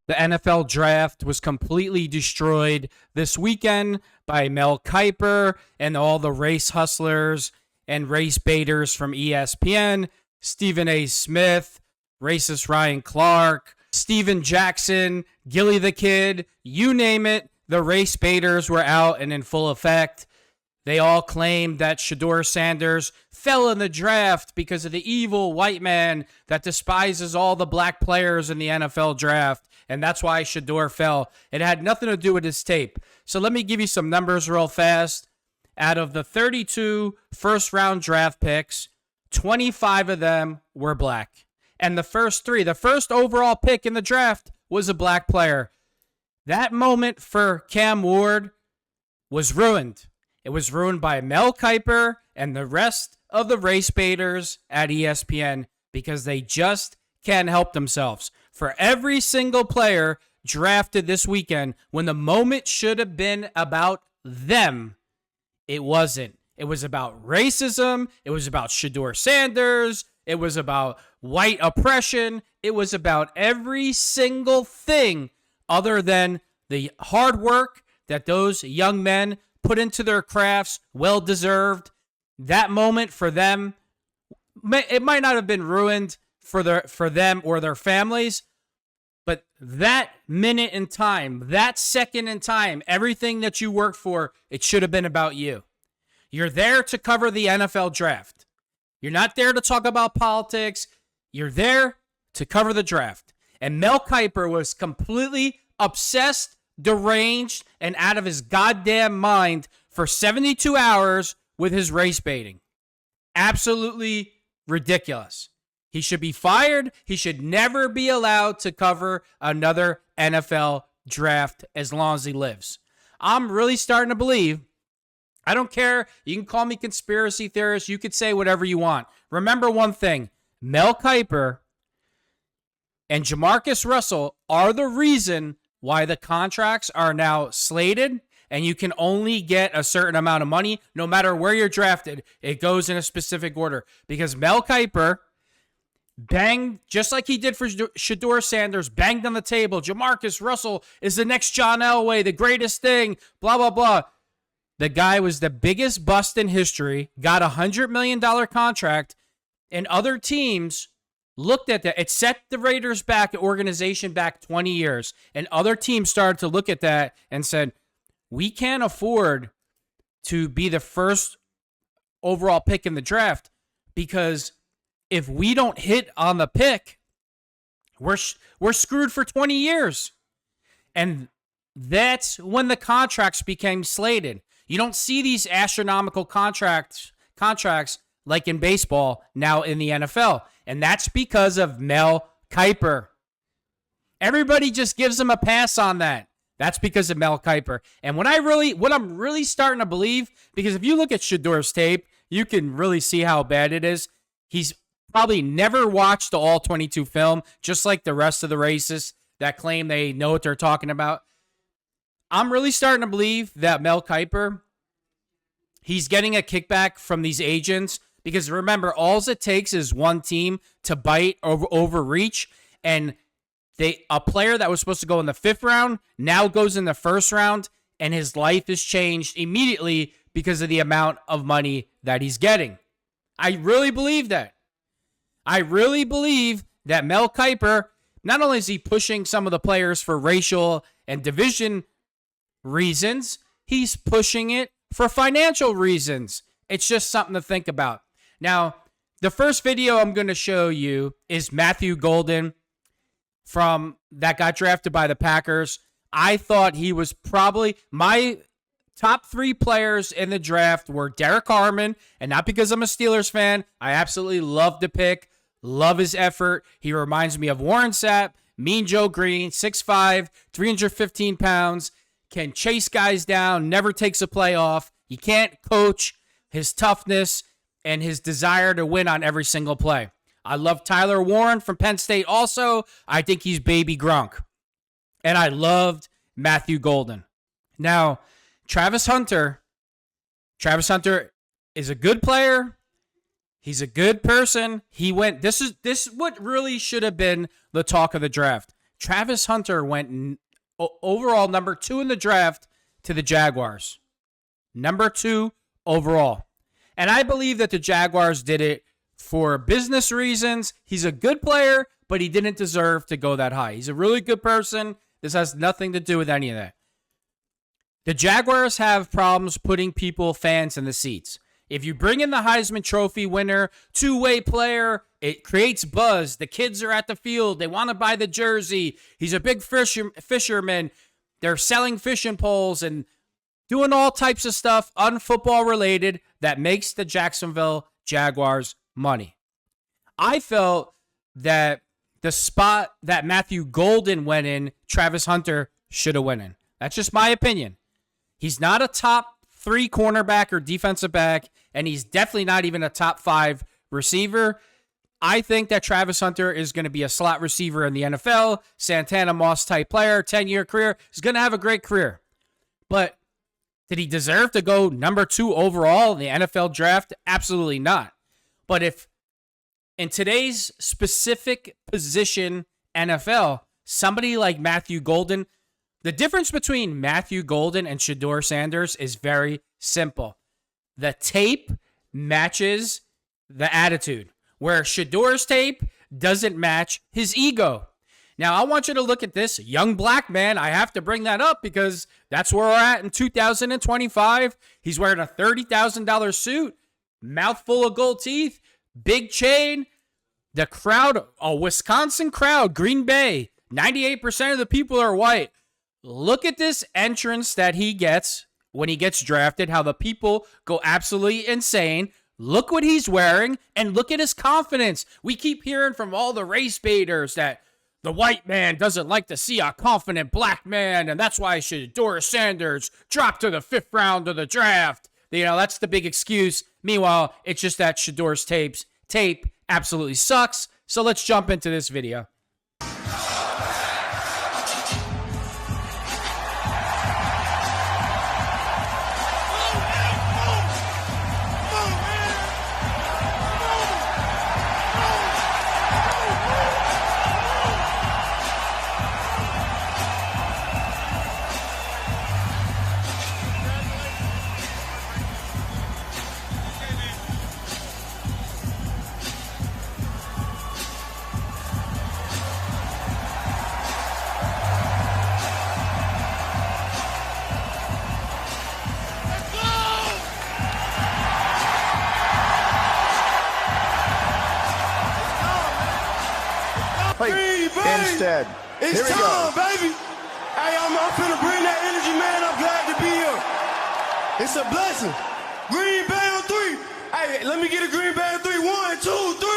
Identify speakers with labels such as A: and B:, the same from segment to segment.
A: The NFL draft was completely destroyed this weekend by Mel Kiper and all the race hustlers and race baiters from ESPN, Stephen A. Smith, racist Ryan Clark, Steven Jackson, Gilly the Kid, you name it. The race baiters were out and in full effect. They all claimed that Shedeur Sanders fell in the draft because of the evil white man that despises all the black players in the NFL draft, and that's why Shedeur fell. It had nothing to do with his tape. So let me give you some numbers real fast. Out of the 32 first-round draft picks, 25 of them were black. And the first overall pick in the draft was a black player. That moment for Cam Ward was ruined. It was ruined by Mel Kiper and the rest of the race baiters at ESPN because they just can't help themselves. For every single player drafted this weekend, when the moment should have been about them, it wasn't. It was about racism. It was about Shedeur Sanders. It was about white oppression. It was about every single thing other than the hard work that those young men put into their crafts, well-deserved. That moment for them, it might not have been ruined for them or their families, but that minute in time, that second in time, everything that you worked for, it should have been about you. You're there to cover the NFL draft. You're not there to talk about politics. You're there to cover the draft. And Mel Kiper was completely obsessed, deranged, and out of his goddamn mind for 72 hours with his race baiting. Absolutely ridiculous. He should be fired. He should never be allowed to cover another NFL draft as long as he lives. I'm really starting to believe, I don't care, you can call me conspiracy theorist, you could say whatever you want. Remember one thing, Mel Kiper and Jamarcus Russell are the reason why the contracts are now slated and you can only get a certain amount of money no matter where you're drafted. It goes in a specific order because Mel Kiper banged, just like he did for Shedeur Sanders, banged on the table. Jamarcus Russell is the next John Elway, the greatest thing, blah, blah, blah. The guy was the biggest bust in history, got a $100 million contract, and other teams looked at that. It set the Raiders back, the organization back 20 years. And other teams started to look at that and said, we can't afford to be the first overall pick in the draft because if we don't hit on the pick, we're screwed for 20 years. And that's when the contracts became slated. You don't see these astronomical contracts like in baseball now in the NFL. And that's because of Mel Kiper. Everybody just gives him a pass on that. That's because of Mel Kiper. And what I'm really starting to believe, because if you look at Shedeur's tape, you can really see how bad it is. He's probably never watched the All-22 film, just like the rest of the racists that claim they know what they're talking about. I'm really starting to believe that Mel Kiper, he's getting a kickback from these agents because remember, all it takes is one team to bite or overreach, and a player that was supposed to go in the 5th round now goes in the 1st round, and his life is changed immediately because of the amount of money that he's getting. I really believe that. I really believe that Mel Kiper, not only is he pushing some of the players for racial and division reasons, he's pushing it for financial reasons. It's just something to think about. Now, the first video I'm going to show you is Matthew Golden that got drafted by the Packers. I thought he was probably my top 3 players in the draft were Derek Harmon, and not because I'm a Steelers fan. I absolutely love the pick, love his effort. He reminds me of Warren Sapp, Mean Joe Green, 6'5", 315 pounds, can chase guys down, never takes a play off. You can't coach his toughness and his desire to win on every single play. I love Tyler Warren from Penn State also. I think he's baby Gronk. And I loved Matthew Golden. Now, Travis Hunter is a good player. He's a good person. This is what really should have been the talk of the draft. Travis Hunter went overall number 2 in the draft to the Jaguars. Number 2 overall. And I believe that the Jaguars did it for business reasons. He's a good player, but he didn't deserve to go that high. He's a really good person. This has nothing to do with any of that. The Jaguars have problems putting fans in the seats. If you bring in the Heisman Trophy winner, two-way player, it creates buzz. The kids are at the field. They want to buy the jersey. He's a big fisherman. They're selling fishing poles and doing all types of stuff unfootball related that makes the Jacksonville Jaguars money. I felt that the spot that Matthew Golden went in, Travis Hunter should have went in. That's just my opinion. He's not a top 3 cornerback or defensive back, and he's definitely not even a top 5 receiver. I think that Travis Hunter is going to be a slot receiver in the NFL, Santana Moss type player, 10-year career. He's going to have a great career. But did he deserve to go number 2 overall in the NFL draft? Absolutely not. But if in today's specific position NFL, somebody like Matthew Golden, the difference between Matthew Golden and Shedeur Sanders is very simple. The tape matches the attitude, where Shedeur's tape doesn't match his ego. Now, I want you to look at this young black man. I have to bring that up because that's where we're at in 2025. He's wearing a $30,000 suit, mouthful of gold teeth, big chain. The crowd, a Wisconsin crowd, Green Bay, 98% of the people are white. Look at this entrance that he gets when he gets drafted, how the people go absolutely insane. Look what he's wearing, and look at his confidence. We keep hearing from all the race baiters that the white man doesn't like to see a confident black man, and that's why Shedeur Sanders dropped to the 5th round of the draft. You know, that's the big excuse. Meanwhile, it's just that Shedeur's tape absolutely sucks. So let's jump into this video.
B: Instead.
C: It's
B: Here we
C: time,
B: go.
C: baby. Hey, I'm finna bring that energy, man. I'm glad to be here. It's a blessing. Green Bay on 3. Hey, let me get a Green Bay on 3. 1, 2, 3.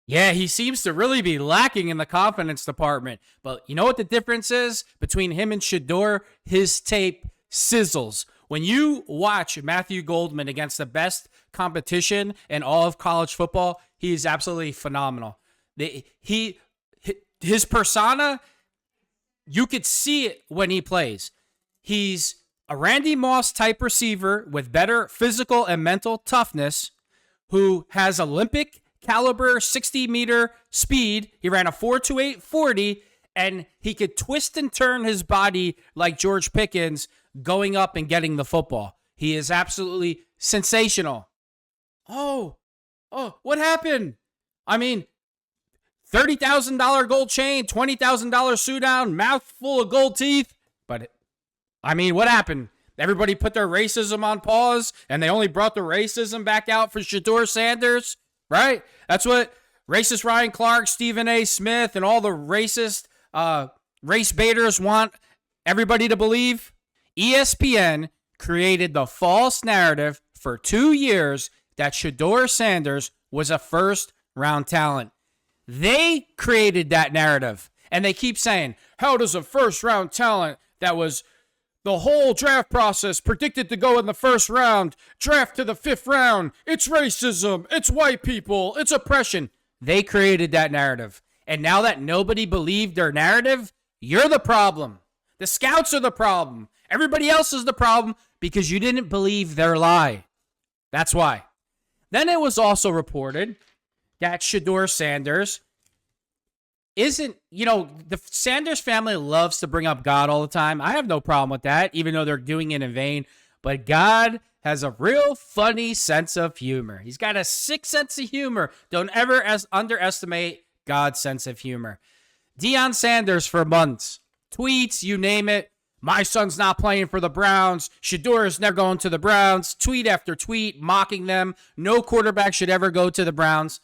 A: Yeah, he seems to really be lacking in the confidence department. But you know what the difference is between him and Shedeur? His tape sizzles. When you watch Matthew Goldman against the best competition in all of college football, he is absolutely phenomenal. His persona, you could see it when he plays. He's a Randy Moss type receiver with better physical and mental toughness, who has Olympic caliber 60-meter speed. He ran a 4.28 40, and he could twist and turn his body like George Pickens going up and getting the football. He is absolutely sensational. Oh, what happened? I mean, $30,000 gold chain, $20,000 suit down, mouth full of gold teeth. But, what happened? Everybody put their racism on pause, and they only brought the racism back out for Shedeur Sanders, right? That's what racist Ryan Clark, Stephen A. Smith, and all the racist race baiters want everybody to believe. ESPN created the false narrative for 2 years that Shedeur Sanders was a first-round talent. They created that narrative, and they keep saying, how does a first-round talent that was the whole draft process predicted to go in the first round, draft to the 5th round? It's racism, it's white people, it's oppression. They created that narrative, and now that nobody believed their narrative, you're the problem. The scouts are the problem. Everybody else is the problem because you didn't believe their lie. That's why. Then it was also reported that Shedeur Sanders isn't, the Sanders family loves to bring up God all the time. I have no problem with that, even though they're doing it in vain. But God has a real funny sense of humor. He's got a sick sense of humor. Don't ever underestimate God's sense of humor. Deion Sanders for months, tweets, you name it. My son's not playing for the Browns. Shedeur is never going to the Browns. Tweet after tweet, mocking them. No quarterback should ever go to the Browns.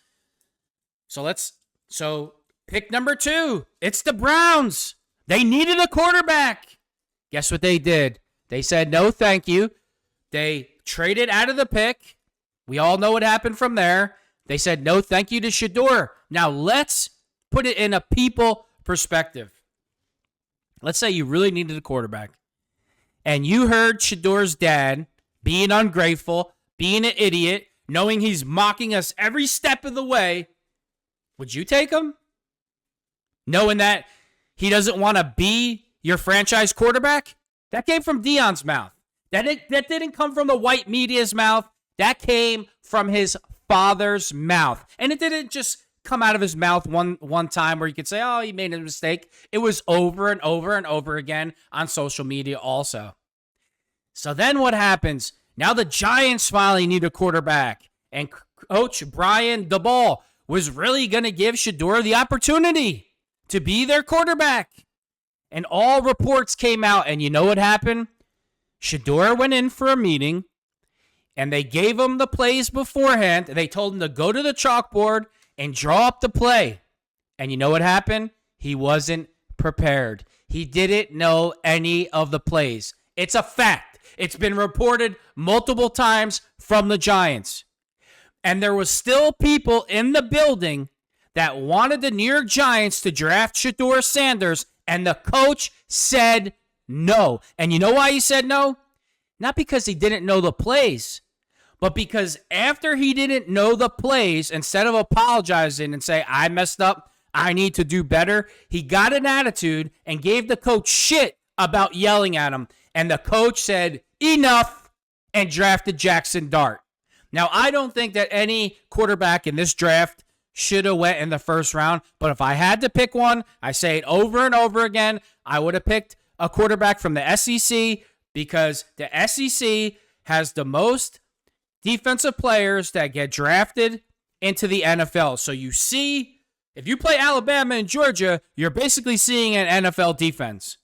A: So pick number 2. It's the Browns. They needed a quarterback. Guess what they did? They said no thank you. They traded out of the pick. We all know what happened from there. They said no thank you to Shedeur. Now let's put it in a people perspective. Let's say you really needed a quarterback, and you heard Shedeur's dad being ungrateful, being an idiot, knowing he's mocking us every step of the way. Would you take him? Knowing that he doesn't want to be your franchise quarterback? That came from Deion's mouth. That didn't come from the white media's mouth. That came from his father's mouth. And it didn't just come out of his mouth one time where you could say, oh, he made a mistake. It was over and over and over again on social media also. So then what happens? Now the Giants finally need a quarterback. And Coach Brian DeBall was really going to give Shedeur the opportunity to be their quarterback. And all reports came out. And you know what happened? Shedeur went in for a meeting. And they gave him the plays beforehand. They told him to go to the chalkboard and draw up the play. And you know what happened? He wasn't prepared. He didn't know any of the plays. It's a fact. It's been reported multiple times from the Giants. And there was still people in the building that wanted the New York Giants to draft Shedeur Sanders, and the coach said no. And you know why he said no? Not because he didn't know the plays, but because after he didn't know the plays, instead of apologizing and say, I messed up, I need to do better, he got an attitude and gave the coach shit about yelling at him. And the coach said, enough, and drafted Jackson Dart. Now, I don't think that any quarterback in this draft should have went in the first round, but if I had to pick one, I say it over and over again, I would have picked a quarterback from the SEC because the SEC has the most defensive players that get drafted into the NFL. So you see, if you play Alabama and Georgia, you're basically seeing an NFL defense.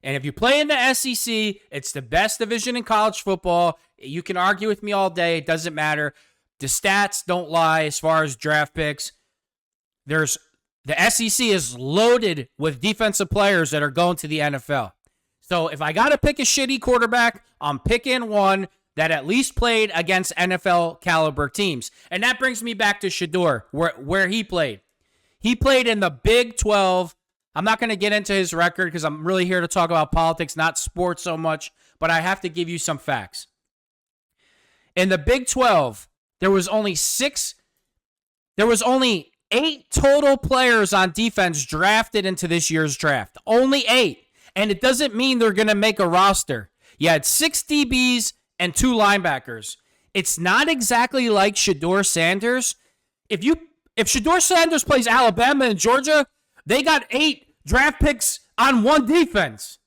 A: And if you play in the SEC, it's the best division in college football. You can argue with me all day. It doesn't matter. The stats don't lie as far as draft picks. The SEC is loaded with defensive players that are going to the NFL. So if I got to pick a shitty quarterback, I'm picking one that at least played against NFL caliber teams. And that brings me back to Shedeur, where he played. He played in the Big 12. I'm not going to get into his record because I'm really here to talk about politics, not sports so much, but I have to give you some facts. In the Big 12, there was only 8 total players on defense drafted into this year's draft. Only 8. And it doesn't mean they're going to make a roster. You had 6 DBs and 2 linebackers. It's not exactly like Shedeur Sanders. If Shedeur Sanders plays Alabama and Georgia, they got 8 draft picks on one defense.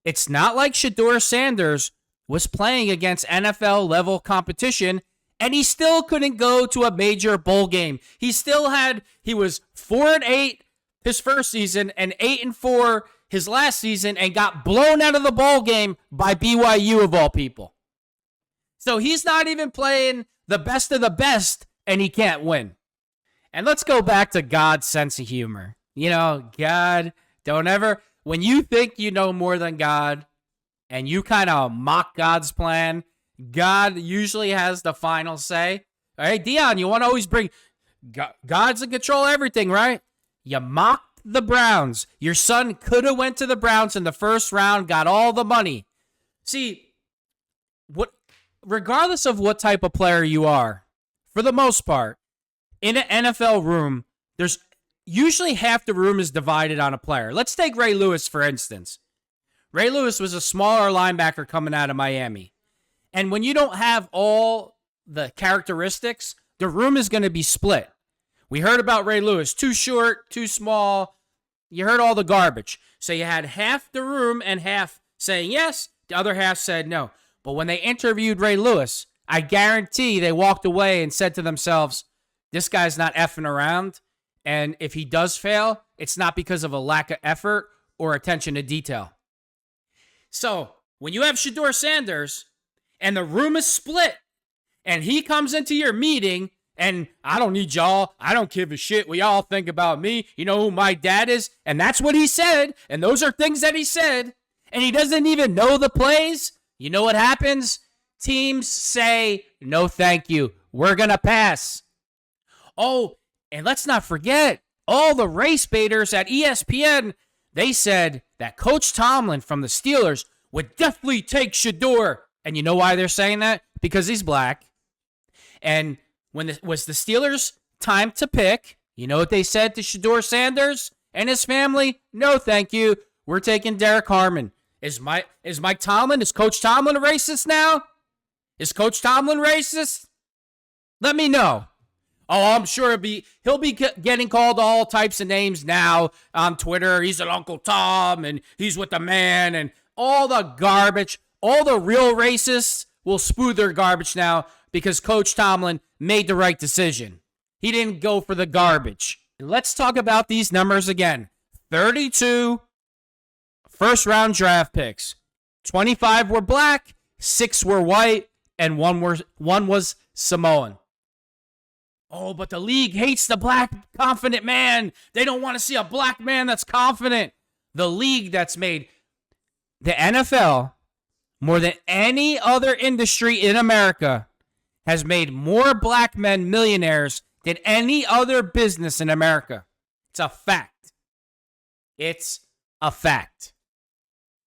A: It's not like Shedeur Sanders was playing against NFL level competition and he still couldn't go to a major bowl game. He was 4-8 his first season and 8-4 his last season and got blown out of the bowl game by BYU of all people. So he's not even playing the best of the best and he can't win. And let's go back to God's sense of humor. God, when you think you know more than God and you kind of mock God's plan, God usually has the final say. All right, Deion, you want to always bring God's in control of everything, right? You mocked the Browns. Your son could have went to the Browns in the first round, got all the money. See, regardless of what type of player you are, for the most part, in an NFL room, there's usually half the room is divided on a player. Let's take Ray Lewis, for instance. Ray Lewis was a smaller linebacker coming out of Miami. And when you don't have all the characteristics, the room is going to be split. We heard about Ray Lewis. Too short, too small. You heard all the garbage. So you had half the room and half saying yes. The other half said no. But when they interviewed Ray Lewis, I guarantee they walked away and said to themselves, this guy's not effing around. And if he does fail, it's not because of a lack of effort or attention to detail. So when you have Shedeur Sanders and the room is split and he comes into your meeting and I don't need y'all, I don't give a shit what y'all think about me, you know who my dad is, and that's what he said, and those are things that he said, and he doesn't even know the plays, you know what happens? Teams say, no thank you, we're going to pass. Oh, and let's not forget, all the race baiters at ESPN, they said that Coach Tomlin from the Steelers would definitely take Shedeur. And you know why they're saying that? Because he's black. And when it was the Steelers' time to pick, you know what they said to Shedeur Sanders and his family? No, thank you. We're taking Derek Harmon. Is Mike Tomlin, is Coach Tomlin a racist now? Is Coach Tomlin racist? Let me know. Oh, I'm sure he'll be getting called all types of names now on Twitter. He's an Uncle Tom, and he's with the man, and all the garbage. All the real racists will spew their garbage now because Coach Tomlin made the right decision. He didn't go for the garbage. Let's talk about these numbers again. 32 first-round draft picks. 25 were black, 6 were white, and one was Samoan. Oh, but the league hates the black, confident man. They don't want to see a black man that's confident. The league that's made the NFL, more than any other industry in America, has made more black men millionaires than any other business in America. It's a fact. It's a fact.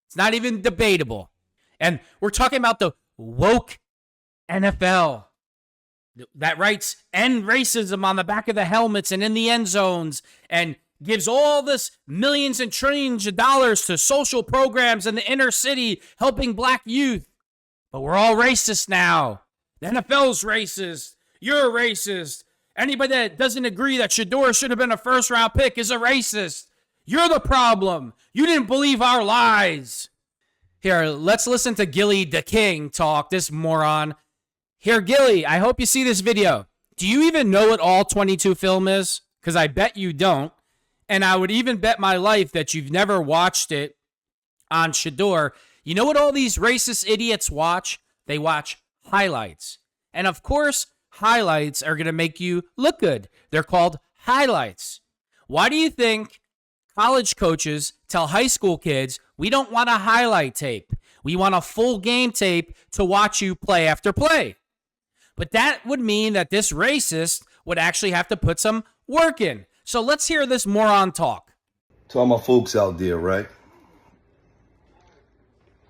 A: It's not even debatable. And we're talking about the woke NFL that writes "end racism" on the back of the helmets and in the end zones and gives all this millions and trillions of dollars to social programs in the inner city helping black youth. But we're all racist now. The NFL's racist. You're a racist. Anybody that doesn't agree that Shedeur should have been a first-round pick is a racist. You're the problem. You didn't believe our lies. Here, let's listen to Gilly the King talk, this moron. Here, Gilly, I hope you see this video. Do you even know what all 22 film is? Because I bet you don't. And I would even bet my life that you've never watched it on Shedeur. You know what all these racist idiots watch? They watch highlights. And of course, highlights are going to make you look good. They're called highlights. Why do you think college coaches tell high school kids, we don't want a highlight tape. We want a full game tape to watch you play after play? But that would mean that this racist would actually have to put some work in. So let's hear this moron talk.
B: To all my folks out there, right?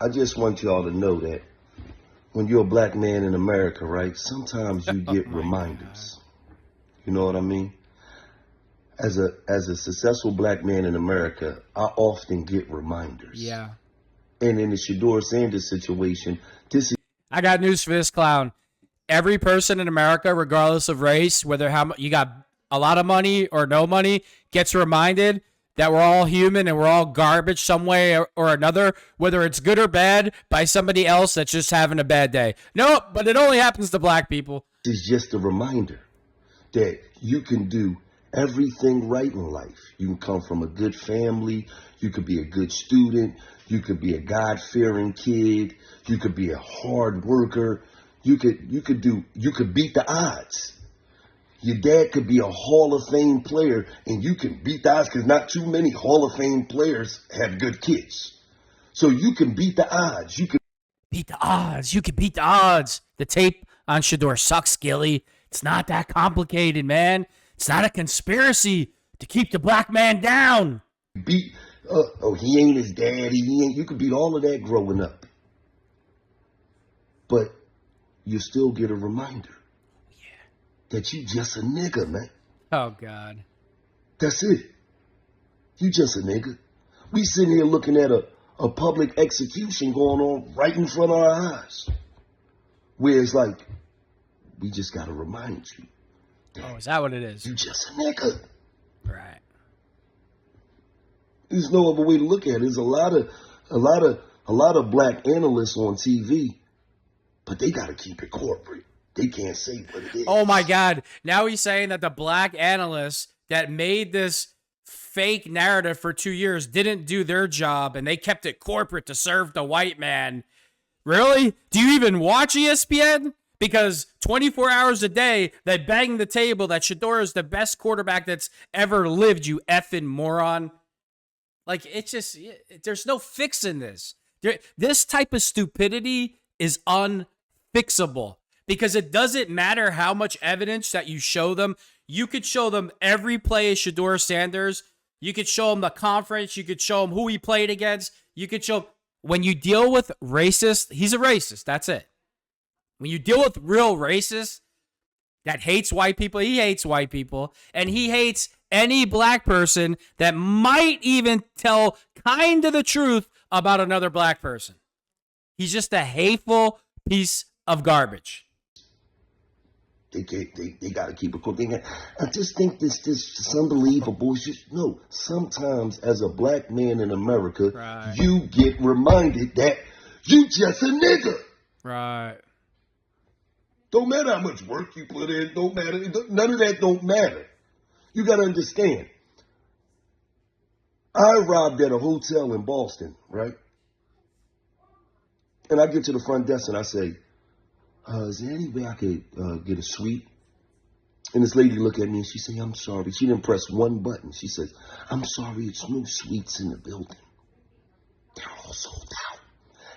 B: I just want y'all to know that when you're a black man in America, right, sometimes you get reminders. You know what I mean? As a successful black man in America, I often get reminders.
A: Yeah.
B: And in the Shedeur Sanders situation,
A: I got news for this clown. Every person in America, regardless of race, whether you got a lot of money or no money, gets reminded that we're all human and we're all garbage some way or another, whether it's good or bad, by somebody else that's just having a bad day. No, but it only happens to black people.
B: It's just a reminder that you can do everything right in life. You can come from a good family. You could be a good student. You could be a God-fearing kid. You could be a hard worker. You could beat the odds. Your dad could be a Hall of Fame player, and you can beat the odds because not too many Hall of Fame players have good kids. So you can beat the odds. You can
A: beat the odds. You can beat the odds. The tape on Shedeur sucks, Gilly. It's not that complicated, man. It's not a conspiracy to keep the black man down.
B: Beat, he ain't his daddy. You could beat all of that growing up. But you still get a reminder. That you just a nigga, man.
A: Oh, God.
B: That's it. You just a nigga. We sitting here looking at a public execution going on right in front of our eyes. Where it's like, we just got to remind you.
A: Oh, is that what it is?
B: You just a nigga.
A: Right.
B: There's no other way to look at it. There's a lot of black analysts on TV, but they got to keep it corporate. They can't say what it is.
A: Oh my God. Now he's saying that the black analysts that made this fake narrative for 2 years didn't do their job and they kept it corporate to serve the white man. Really? Do you even watch ESPN? Because 24 hours a day, they bang the table that Shedeur is the best quarterback that's ever lived, you effing moron. Like, it's just, there's no fixing this. This type of stupidity is unfixable because it doesn't matter how much evidence that you show them. You could show them every play of Shedeur Sanders. You could show them the conference. You could show them who he played against. You could show, when you deal with racist, he's a racist. That's it. When you deal with real racists that hates white people, he hates white people, and he hates any black person that might even tell kind of the truth about another black person. He's just a hateful piece of garbage.
B: They got to keep it cool. I just think this is unbelievable. It's just, no, sometimes as a black man in America,
A: right,
B: you get reminded that you just a nigga.
A: Right.
B: Don't matter how much work you put in. Don't matter. None of that don't matter. You got to understand. I arrived at a hotel in Boston, right? And I get to the front desk and I say, is there any way I could get a suite? And this lady looked at me and she said, I'm sorry. She didn't press one button. She says, I'm sorry, it's no suites in the building. They're all sold out.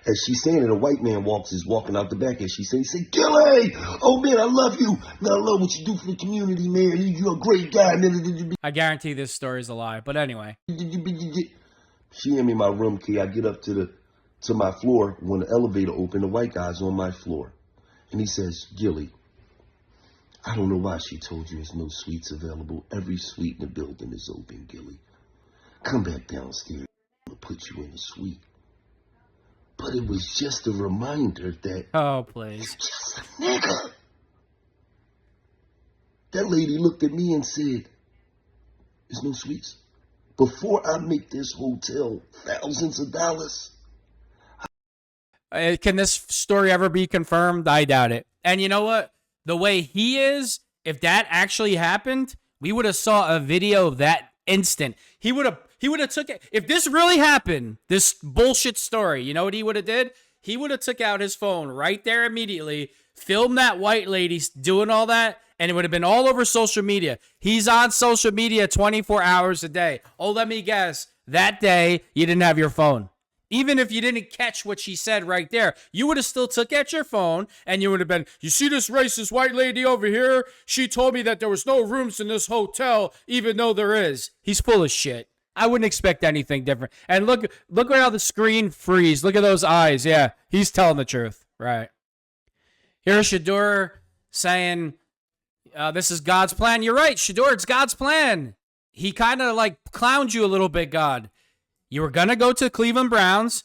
B: As she's saying it, a white man is walking out the back and she says, Gilly, oh man, I love you. Man, I love what you do for the community, man. You're a great guy.
A: I guarantee this story is a lie, but anyway.
B: She handed me my room key. I get up to my floor. When the elevator opened, the white guy's on my floor. And he says, Gilly, I don't know why she told you there's no suites available. Every suite in the building is open, Gilly. Come back downstairs. I'll put you in a suite. But it was just a reminder that...
A: Oh, please.
B: Just a nigga. That lady looked at me and said, there's no suites. Before I make this hotel thousands of dollars...
A: Can this story ever be confirmed? I doubt it. And you know what? The way he is, if that actually happened, we would have saw a video of that instant. He would have took it. If this really happened, this bullshit story, you know what he would have did? He would have took out his phone right there immediately, filmed that white lady doing all that, and it would have been all over social media. He's on social media 24 hours a day. Oh, let me guess. That day, you didn't have your phone. Even if you didn't catch what she said right there, you would have still took out your phone and you would have been, you see this racist white lady over here? She told me that there was no rooms in this hotel, even though there is. He's full of shit. I wouldn't expect anything different. And look at how the screen freeze. Look at those eyes. Yeah, he's telling the truth. Right. Here's Shedeur saying, this is God's plan. You're right, Shedeur, it's God's plan. He kind of like clowned you a little bit, God. You were going to go to the Cleveland Browns,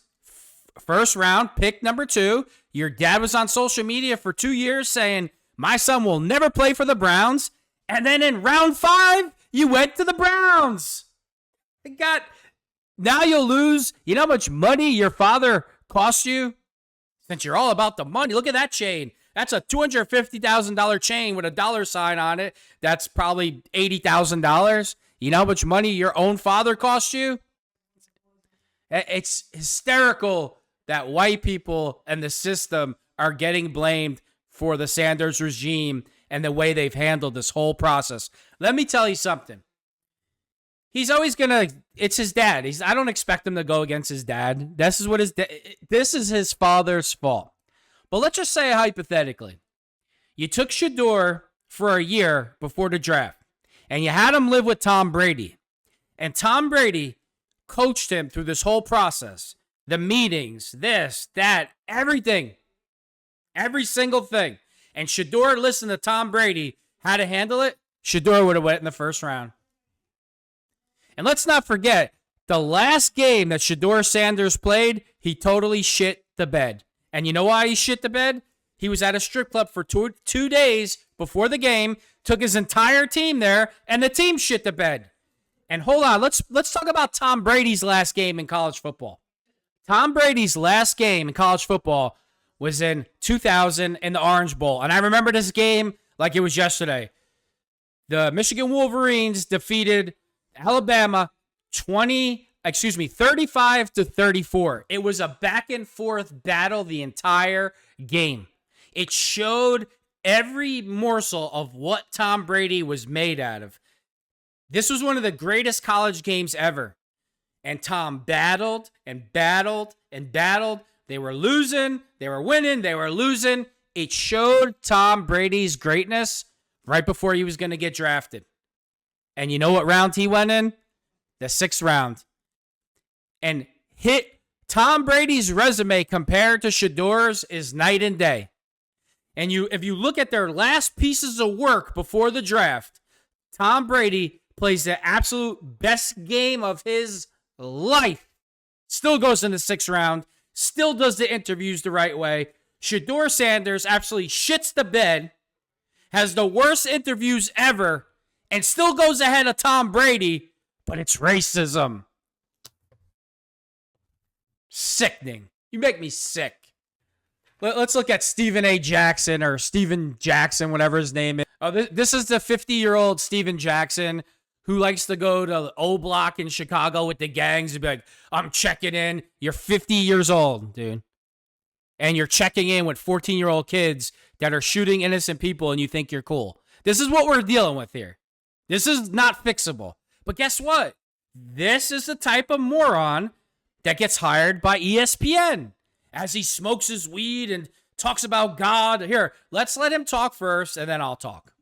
A: first round, pick number 2. Your dad was on social media for 2 years saying, my son will never play for the Browns. And then in round 5, you went to the Browns. Now you'll lose. You know how much money your father cost you? Since you're all about the money, look at that chain. That's a $250,000 chain with a dollar sign on it. That's probably $80,000. You know how much money your own father cost you? It's hysterical that white people and the system are getting blamed for the Sanders regime and the way they've handled this whole process. Let me tell you something. He's always it's his dad. I don't expect him to go against his dad. This is his father's fault. But let's just say hypothetically, you took Shedeur for a year before the draft and you had him live with Tom Brady. And Tom Brady coached him through this whole process. The meetings, this, that, everything. Every single thing. And Shedeur listened to Tom Brady how to handle it. Shedeur would have went in the first round. And let's not forget, the last game that Shedeur Sanders played, he totally shit the bed. And you know why he shit the bed? He was at a strip club for two days before the game, took his entire team there, and the team shit the bed. And hold on, let's talk about Tom Brady's last game in college football. Tom Brady's last game in college football was in 2000 in the Orange Bowl. And I remember this game like it was yesterday. The Michigan Wolverines defeated Alabama 35-34. It was a back and forth battle the entire game. It showed every morsel of what Tom Brady was made out of. This was one of the greatest college games ever. And Tom battled and battled and battled. They were losing, they were winning, they were losing. It showed Tom Brady's greatness right before he was going to get drafted. And you know what round he went in? The 6th round. And hit Tom Brady's resume compared to Shedeur's is night and day. And if you look at their last pieces of work before the draft, Tom Brady plays the absolute best game of his life. Still goes in the 6th round. Still does the interviews the right way. Shedeur Sanders absolutely shits the bed. Has the worst interviews ever. And still goes ahead of Tom Brady. But it's racism. Sickening. You make me sick. Let's look at Stephen A. Jackson or Steven Jackson, whatever his name is. Oh, this is the 50-year-old Steven Jackson who likes to go to the O Block in Chicago with the gangs and be like, I'm checking in. You're 50 years old, dude. And you're checking in with 14-year-old kids that are shooting innocent people and you think you're cool. This is what we're dealing with here. This is not fixable. But guess what? This is the type of moron that gets hired by ESPN as he smokes his weed and talks about God. Here, let's let him talk first, and then I'll talk.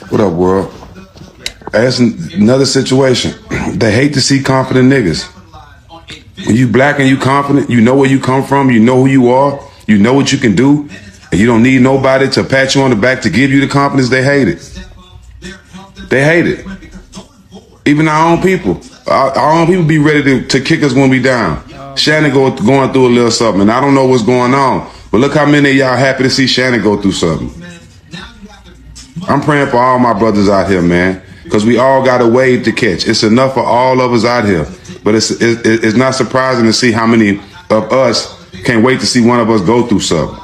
D: What up, world? That's another situation. They hate to see confident niggas. When you black and you confident, you know where you come from, you know who you are, you know what you can do, and you don't need nobody to pat you on the back to give you the confidence. They hate it. They hate it. Even our own people. Our own people be ready to kick us when we down. Shannon going through a little something, and I don't know what's going on. But look how many of y'all happy to see Shannon go through something. I'm praying for all my brothers out here, man, because we all got a wave to catch. It's enough for all of us out here. But it's not surprising to see how many of us can't wait to see one of us go through something.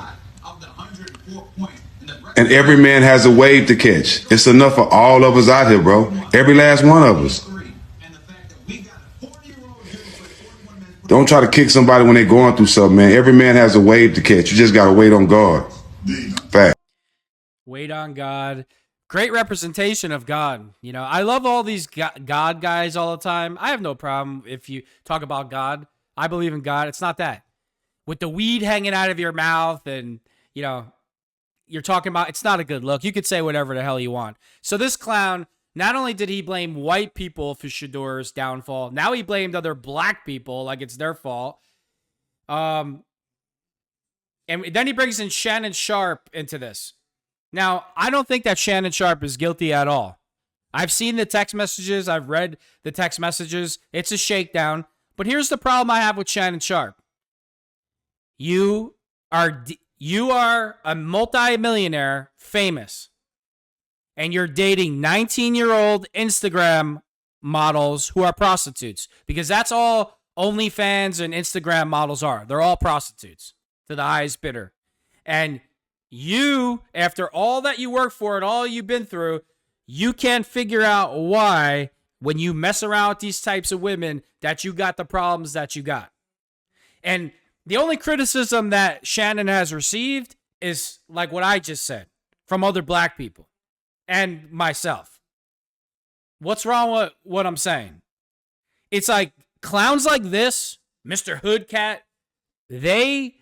D: And every man has a wave to catch. It's enough for all of us out here, bro. Every last one of us. Don't try to kick somebody when they're going through something, man. Every man has a wave to catch. You just got to wait on God. Fact.
A: Wait on God. Great representation of God. You know, I love all these God guys all the time. I have no problem if you talk about God. I believe in God. It's not that. With the weed hanging out of your mouth and, you know, you're talking about, it's not a good look. You could say whatever the hell you want. So this clown, not only did he blame white people for Shedeur's downfall, now he blamed other black people like it's their fault. And then he brings in Shannon Sharpe into this. Now, I don't think that Shannon Sharpe is guilty at all. I've seen the text messages. I've read the text messages. It's a shakedown. But here's the problem I have with Shannon Sharpe. You are a multi-millionaire, famous, and you're dating 19-year-old Instagram models who are prostitutes, because that's all OnlyFans and Instagram models are. They're all prostitutes to the highest bidder. And you, after all that you work for and all you've been through, you can't figure out why, when you mess around with these types of women, that you got the problems that you got. And the only criticism that Shannon has received is like what I just said from other black people and myself. What's wrong with what I'm saying? It's like clowns like this, Mr. Hoodcat, they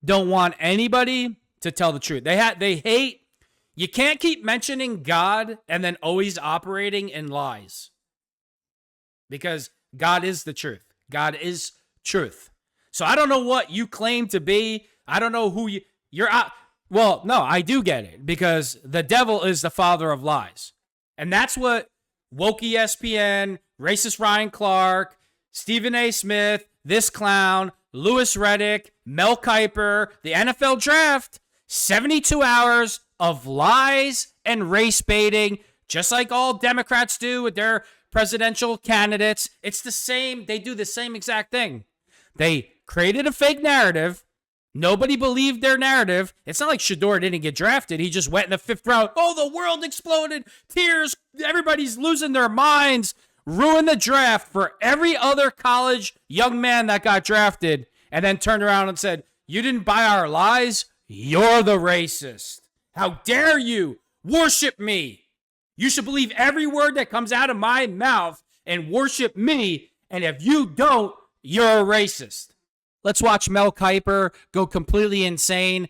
A: don't want anybody to tell the truth. They hate, you can't keep mentioning God and then always operating in lies. Because God is the truth. God is truth. So I don't know what you claim to be. I don't know who you're. Well, no, I do get it, because the devil is the father of lies. And that's what woke ESPN, racist Ryan Clark, Stephen A. Smith, this clown, Louis Riddick, Mel Kiper, the NFL draft, 72 hours of lies and race baiting, just like all Democrats do with their presidential candidates. It's the same. They do the same exact thing. They created a fake narrative. Nobody believed their narrative. It's not like Shedeur didn't get drafted. He just went in the 5th round. Oh, the world exploded. Tears. Everybody's losing their minds. Ruined the draft for every other college young man that got drafted, and then turned around and said, you didn't buy our lies? You're the racist. How dare you worship me? You should believe every word that comes out of my mouth and worship me, and if you don't, you're a racist. Let's watch Mel Kiper go completely insane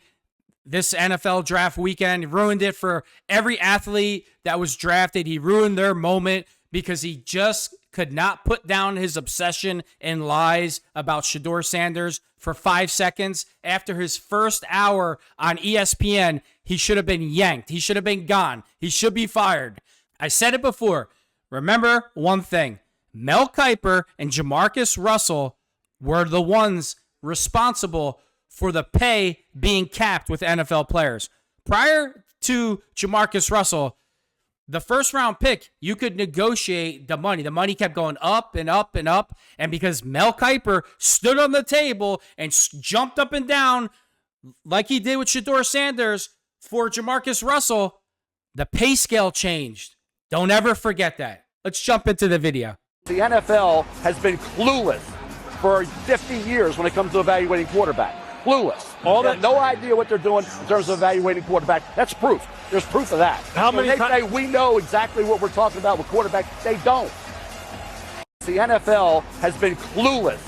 A: this NFL draft weekend. He ruined it for every athlete that was drafted. He ruined their moment because he just could not put down his obsession and lies about Shedeur Sanders for 5 seconds. After his first hour on ESPN, he should have been yanked. He should have been gone. He should be fired. I said it before. Remember one thing. Mel Kiper and Jamarcus Russell were the ones responsible for the pay being capped with NFL players. Prior to Jamarcus Russell, the first round pick, you could negotiate the money. The money kept going up and up and up. And because Mel Kiper stood on the table and jumped up and down like he did with Shedeur Sanders for Jamarcus Russell, the pay scale changed. Don't ever forget that. Let's jump into the video.
E: The NFL has been clueless for 50 years when it comes to evaluating quarterback. Clueless. No idea what they're doing in terms of evaluating quarterback. That's proof. There's proof of that.
F: How many
E: they say we know exactly what we're talking about with quarterback. They don't. The NFL has been clueless.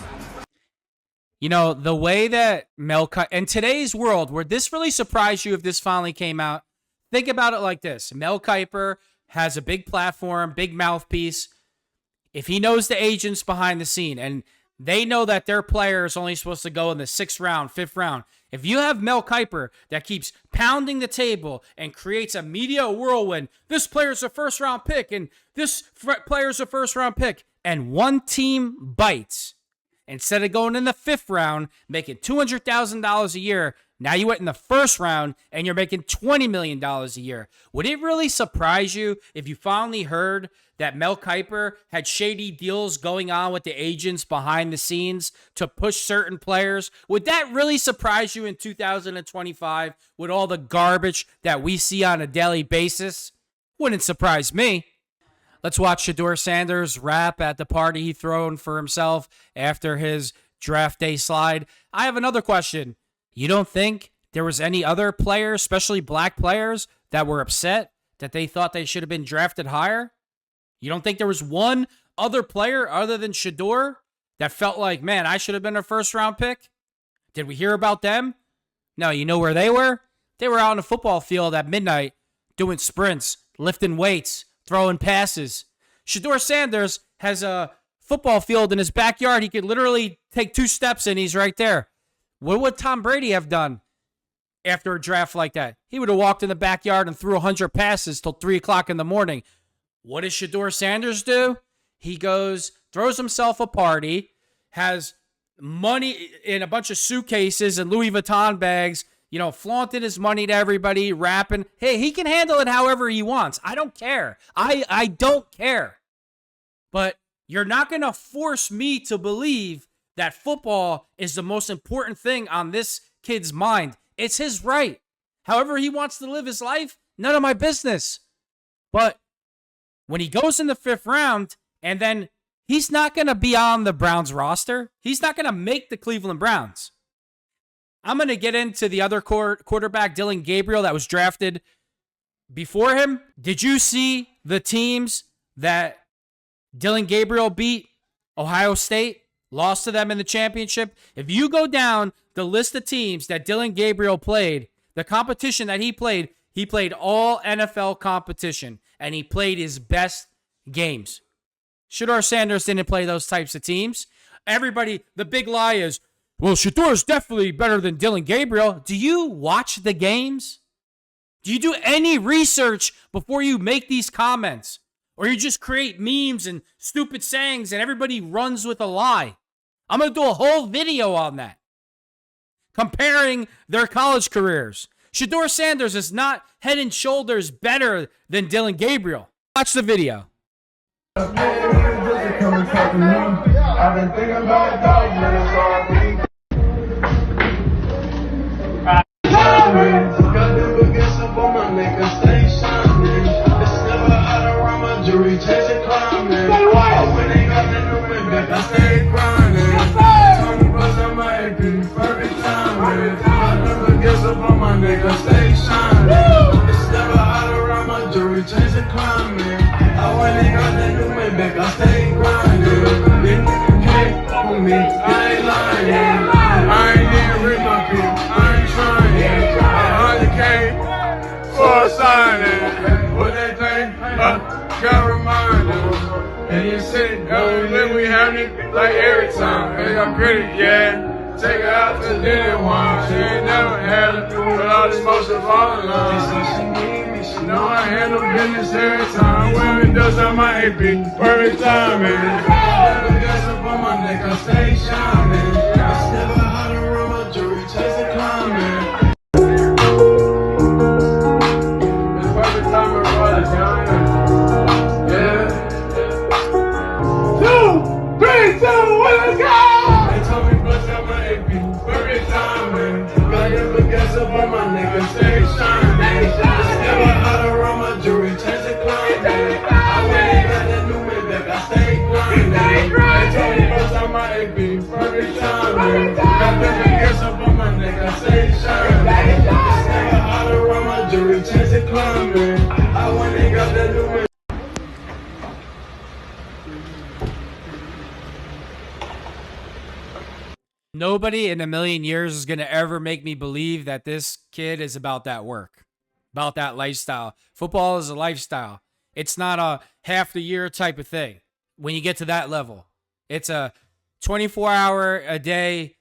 A: You know, the way that Mel Kiper, in today's world, would this really surprise you if this finally came out? Think about it like this. Mel Kiper has a big platform, big mouthpiece. If he knows the agents behind the scene and they know that their player is only supposed to go in the 6th round, 5th round. If you have Mel Kiper that keeps pounding the table and creates a media whirlwind, this player's a 1st-round pick and this player's a 1st-round pick, and one team bites, instead of going in the 5th round, making $200,000 a year, now you went in the 1st round and you're making $20 million a year. Would it really surprise you if you finally heard that Mel Kiper had shady deals going on with the agents behind the scenes to push certain players? Would that really surprise you in 2025 with all the garbage that we see on a daily basis? Wouldn't surprise me. Let's watch Shedeur Sanders rap at the party he thrown for himself after his draft day slide. I have another question. You don't think there was any other players, especially black players, that were upset that they thought they should have been drafted higher? You don't think there was one other player other than Shedeur that felt like, man, I should have been a 1st-round pick? Did we hear about them? No, you know where they were? They were out on a football field at midnight doing sprints, lifting weights, throwing passes. Shedeur Sanders has a football field in his backyard. He could literally take 2 steps and he's right there. What would Tom Brady have done after a draft like that? He would have walked in the backyard and threw 100 passes till 3 o'clock in the morning. What does Shedeur Sanders do? He goes, throws himself a party, has money in a bunch of suitcases and Louis Vuitton bags, flaunting his money to everybody, rapping. Hey, he can handle it however he wants. I don't care. I don't care. But you're not going to force me to believe that football is the most important thing on this kid's mind. It's his right. However he wants to live his life, none of my business. But when he goes in the 5th round, and then he's not going to be on the Browns roster. He's not going to make the Cleveland Browns. I'm going to get into the other quarterback, Dillon Gabriel, that was drafted before him. Did you see the teams that Dillon Gabriel beat? Ohio State lost to them in the championship. If you go down the list of teams that Dillon Gabriel played, the competition that he played all NFL competition, and he played his best games. Shedeur Sanders didn't play those types of teams. Everybody, the big lie is, well, Shedeur's definitely better than Dillon Gabriel. Do you watch the games? Do you do any research before you make these comments? Or you just create memes and stupid sayings and everybody runs with a lie? I'm going to do a whole video on that, comparing their college careers. Shedeur Sanders is not head and shoulders better than Dylan Gabriel. Watch the video.
F: I've been thinking about dog minutes all week. Got them against up on my nigga, stay shining. It's never out around my jury, chasing climbing. I went and got the new man back, I stay grinding. Tony bust on my AP, perfect timing. Got them against up on my nigga, stay shining. It's never out around my jury, chasing climbing. I went and got the new man back, I stay grinding. Can't fuck with me, I ain't lying. I ain't even read my people, I ain't trying. For signing, what they think, gotta remind them. And you sit, then we have it like every time. Hey, I'm pretty, yeah. Take her out to dinner one. She ain't never had it, but all this motion falling on. She said she need me, she know I handle business every time. Women does on my AP, perfect timing. Never got up on my neck, I stay shining. I never had to run my jewelry, chasing climbing.
A: Nobody in a million years is going to ever make me believe that this kid is about that work, about that lifestyle. Football is a lifestyle. It's not a half the year type of thing. When you get to that level, it's a 24-hour a day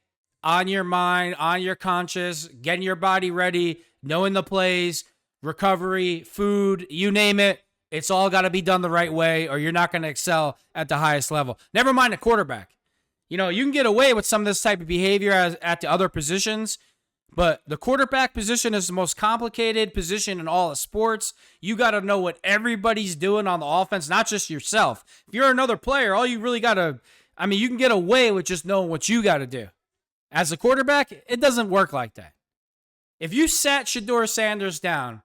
A: on your mind, on your conscious, getting your body ready, knowing the plays, recovery, food, you name it. It's all got to be done the right way or you're not going to excel at the highest level. Never mind a quarterback. You know, you can get away with some of this type of behavior at the other positions, but the quarterback position is the most complicated position in all of sports. You got to know what everybody's doing on the offense, not just yourself. If you're another player, all you really got to, you can get away with just knowing what you got to do. As a quarterback, it doesn't work like that. If you sat Shedeur Sanders down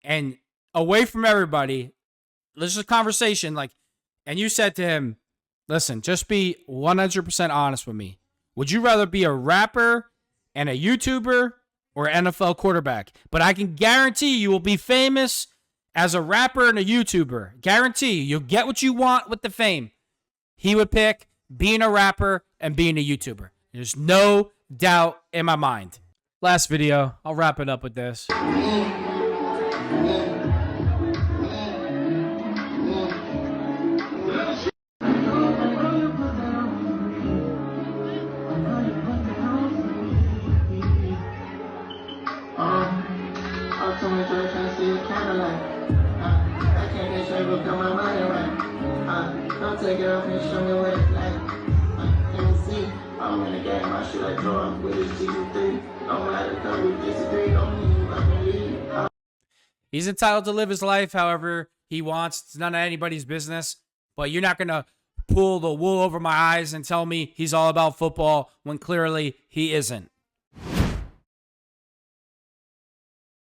A: and away from everybody, this is a conversation, and you said to him, listen, just be 100% honest with me. Would you rather be a rapper and a YouTuber or an NFL quarterback? But I can guarantee you will be famous as a rapper and a YouTuber. Guarantee you'll get what you want with the fame. He would pick being a rapper and being a YouTuber. There's no doubt in my mind. Last video. I'll wrap it up with this.
G: Take it off and show me what it's like. Let me see. I'm in the game, I should like draw with this G3. No matter how we disagree, don't mean I can leave.
A: He's entitled to live his life however he wants. It's none of anybody's business. But you're not going to pull the wool over my eyes and tell me he's all about football when clearly he isn't.